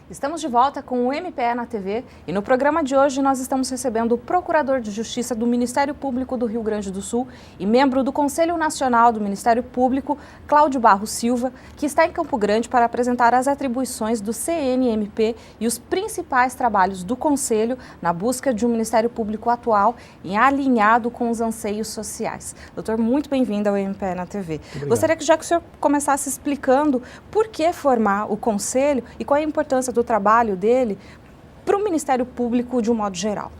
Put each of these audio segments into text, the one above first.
Estamos de volta com o MPE na TV e no programa de hoje nós estamos recebendo o Procurador de Justiça do Ministério Público do Rio Grande do Sul e membro do Conselho Nacional do Ministério Público, Cláudio Barros Silva, que está em Campo Grande para apresentar as atribuições do CNMP e os principais trabalhos do Conselho na busca de um Ministério Público atual e alinhado com os anseios sociais. Doutor, muito bem-vindo ao MPE na TV. Obrigado. Gostaria que já que o senhor começasse explicando por que formar o Conselho e qual é a importância do trabalho dele para o Ministério Público de um modo geral.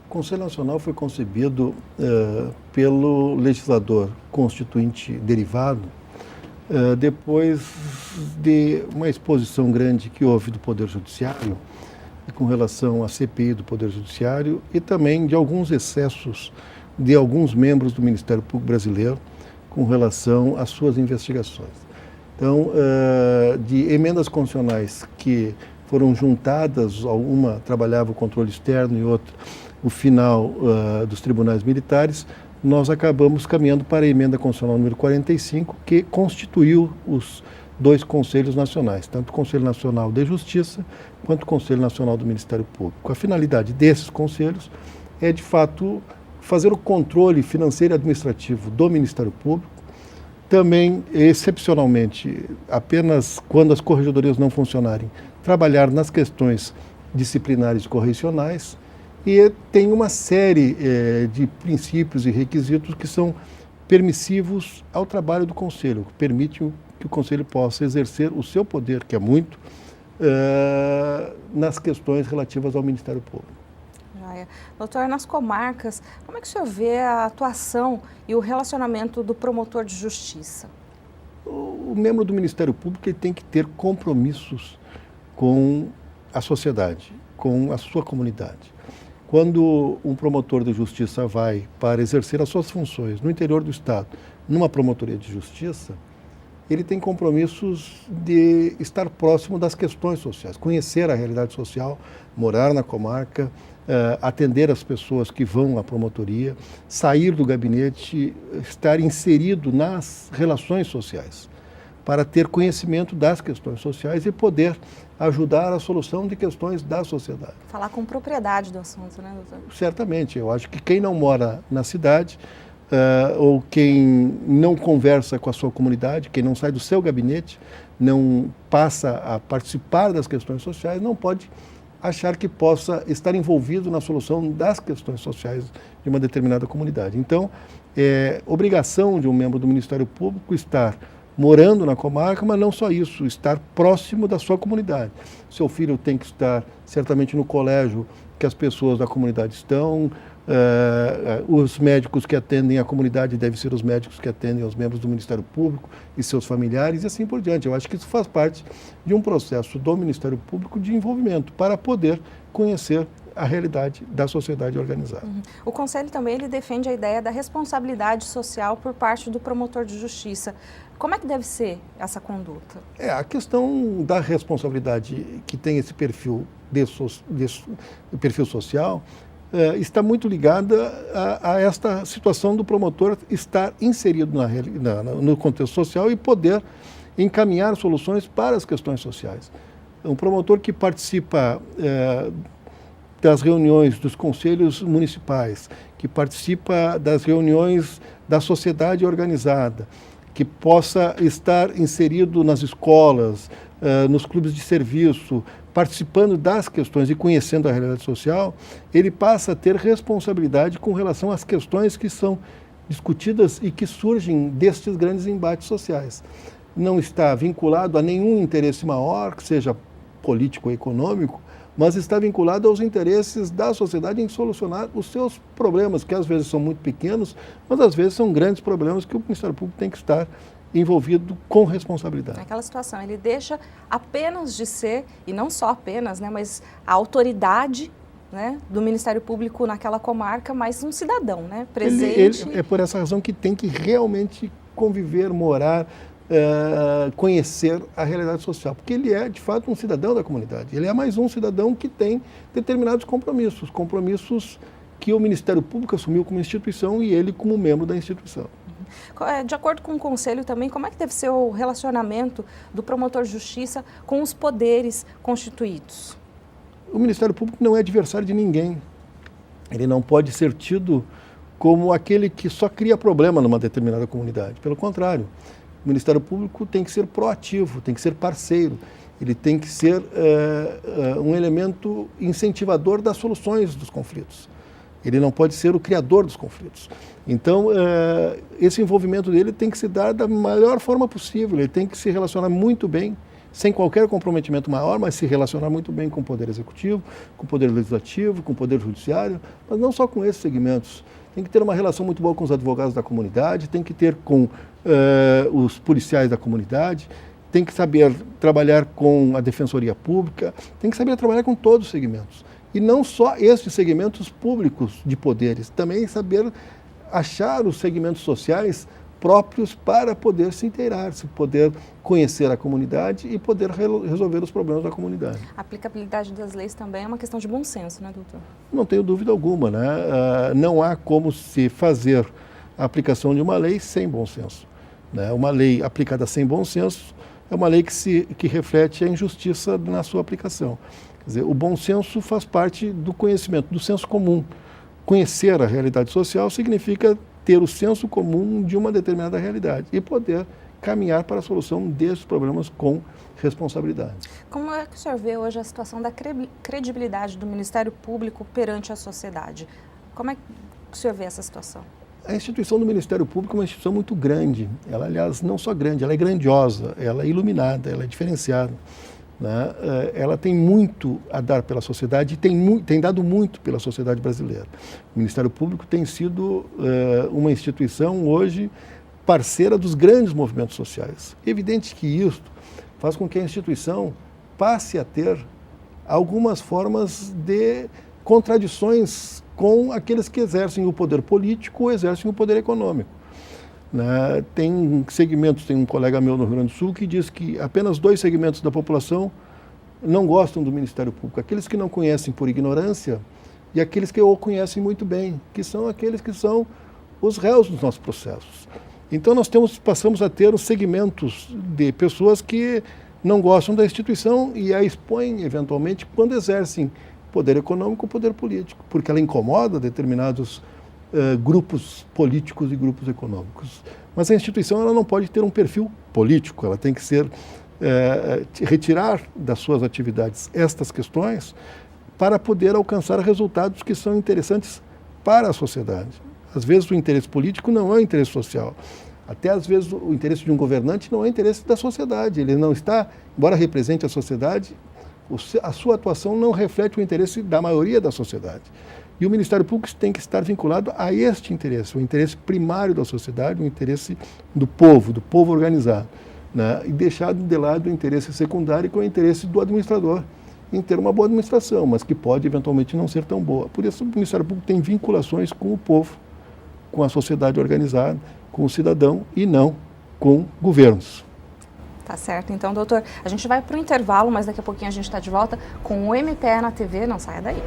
O Conselho Nacional foi concebido pelo legislador constituinte derivado depois de uma exposição grande que houve do Poder Judiciário com relação à CPI do Poder Judiciário e também de alguns excessos de alguns membros do Ministério Público brasileiro com relação às suas investigações. Então, de emendas constitucionais que foram juntadas, uma trabalhava o controle externo e outra o final dos tribunais militares, nós acabamos caminhando para a emenda constitucional número 45, que constituiu os dois conselhos nacionais, tanto o Conselho Nacional de Justiça quanto o Conselho Nacional do Ministério Público. A finalidade desses conselhos é, de fato, fazer o controle financeiro e administrativo do Ministério Público. Também, excepcionalmente, apenas quando as corregedorias não funcionarem, trabalhar nas questões disciplinares e correcionais, e tem uma série de princípios e requisitos que são permissivos ao trabalho do Conselho, que permitem que o Conselho possa exercer o seu poder, que é muito, nas questões relativas ao Ministério Público. Doutor, nas comarcas, como é que o senhor vê a atuação e o relacionamento do promotor de justiça? O membro do Ministério Público ele tem que ter compromissos com a sociedade, com a sua comunidade. Quando um promotor de justiça vai para exercer as suas funções no interior do Estado, numa promotoria de justiça, ele tem compromissos de estar próximo das questões sociais, conhecer a realidade social, morar na comarca, atender as pessoas que vão à promotoria, sair do gabinete, estar inserido nas relações sociais, para ter conhecimento das questões sociais e poder ajudar a solução de questões da sociedade. Falar com propriedade do assunto, né, doutor? Certamente, eu acho que quem não mora na cidade, ou quem não conversa com a sua comunidade, quem não sai do seu gabinete, não passa a participar das questões sociais, não pode achar que possa estar envolvido na solução das questões sociais de uma determinada comunidade. Então, é obrigação de um membro do Ministério Público estar morando na comarca, mas não só isso, estar próximo da sua comunidade. Seu filho tem que estar certamente no colégio que as pessoas da comunidade estão, os médicos que atendem a comunidade devem ser os médicos que atendem aos membros do Ministério Público e seus familiares e assim por diante. Eu acho que isso faz parte de um processo do Ministério Público de envolvimento para poder conhecer a realidade da sociedade organizada. O Conselho também ele defende a ideia da responsabilidade social por parte do promotor de justiça. Como é que deve ser essa conduta? A questão da responsabilidade que tem esse perfil, perfil social está muito ligada a esta situação do promotor estar inserido no contexto social e poder encaminhar soluções para as questões sociais. Um promotor que participa das reuniões dos conselhos municipais, que participa das reuniões da sociedade organizada, que possa estar inserido nas escolas, nos clubes de serviço, participando das questões e conhecendo a realidade social, ele passa a ter responsabilidade com relação às questões que são discutidas e que surgem destes grandes embates sociais. Não está vinculado a nenhum interesse maior, que seja político ou econômico, mas está vinculado aos interesses da sociedade em solucionar os seus problemas, que às vezes são muito pequenos, mas às vezes são grandes problemas que o Ministério Público tem que estar envolvido com responsabilidade. Naquela situação, ele deixa apenas de ser, e não só apenas, né, mas a autoridade, né, do Ministério Público naquela comarca, mas um cidadão, né, presente. Ele é por essa razão que tem que realmente conviver, morar, conhecer a realidade social, porque ele é, de fato, um cidadão da comunidade. Ele é mais um cidadão que tem determinados compromissos que o Ministério Público assumiu como instituição e ele como membro da instituição. De acordo com o Conselho também, como é que deve ser o relacionamento do promotor de justiça com os poderes constituídos? O Ministério Público não é adversário de ninguém. Ele não pode ser tido como aquele que só cria problema numa determinada comunidade. Pelo contrário, o Ministério Público tem que ser proativo, tem que ser parceiro, ele tem que ser um elemento incentivador das soluções dos conflitos. Ele não pode ser o criador dos conflitos. Então, esse envolvimento dele tem que se dar da melhor forma possível, ele tem que se relacionar muito bem, sem qualquer comprometimento maior, mas se relacionar muito bem com o Poder Executivo, com o Poder Legislativo, com o Poder Judiciário, mas não só com esses segmentos. Tem que ter uma relação muito boa com os advogados da comunidade, tem que ter com os policiais da comunidade, tem que saber trabalhar com a Defensoria Pública, tem que saber trabalhar com todos os segmentos. E não só estes segmentos públicos de poderes, também saber achar os segmentos sociais próprios para poder se inteirar, se poder conhecer a comunidade e poder resolver os problemas da comunidade. A aplicabilidade das leis também é uma questão de bom senso, né, doutor? Não tenho dúvida alguma, né? Não há como se fazer a aplicação de uma lei sem bom senso, né? Uma lei aplicada sem bom senso é uma lei que reflete a injustiça na sua aplicação. Quer dizer, o bom senso faz parte do conhecimento, do senso comum. Conhecer a realidade social significa ter o senso comum de uma determinada realidade e poder caminhar para a solução desses problemas com responsabilidade. Como é que o senhor vê hoje a situação da credibilidade do Ministério Público perante a sociedade? Como é que o senhor vê essa situação? A instituição do Ministério Público é uma instituição muito grande. Ela, aliás, não só grande, ela é grandiosa, ela é iluminada, ela é diferenciada, né? Ela tem muito a dar pela sociedade e tem dado muito pela sociedade brasileira. O Ministério Público tem sido uma instituição hoje parceira dos grandes movimentos sociais. É evidente que isso faz com que a instituição passe a ter algumas formas de contradições com aqueles que exercem o poder político ou exercem o poder econômico. Tem segmentos, tem um colega meu no Rio Grande do Sul que diz que apenas 2 segmentos da população não gostam do Ministério Público, aqueles que não conhecem por ignorância e aqueles que o conhecem muito bem, que são aqueles que são os réus dos nossos processos. Então nós passamos a ter os segmentos de pessoas que não gostam da instituição e a expõem eventualmente quando exercem poder econômico ou poder político, porque ela incomoda determinados grupos políticos e grupos econômicos. Mas a instituição ela não pode ter um perfil político, ela tem que ser retirar das suas atividades estas questões para poder alcançar resultados que são interessantes para a sociedade. Às vezes o interesse político não é o interesse social. Até às vezes o interesse de um governante não é o interesse da sociedade. Ele não está, embora represente a sociedade, a sua atuação não reflete o interesse da maioria da sociedade. E o Ministério Público tem que estar vinculado a este interesse, o interesse primário da sociedade, o interesse do povo organizado, né? E deixar de lado o interesse secundário, que é o interesse do administrador, em ter uma boa administração, mas que pode eventualmente não ser tão boa. Por isso o Ministério Público tem vinculações com o povo, com a sociedade organizada, com o cidadão e não com governos. Tá certo. Então, doutor, a gente vai para o intervalo, mas daqui a pouquinho a gente está de volta com o MPE na TV. Não saia daí.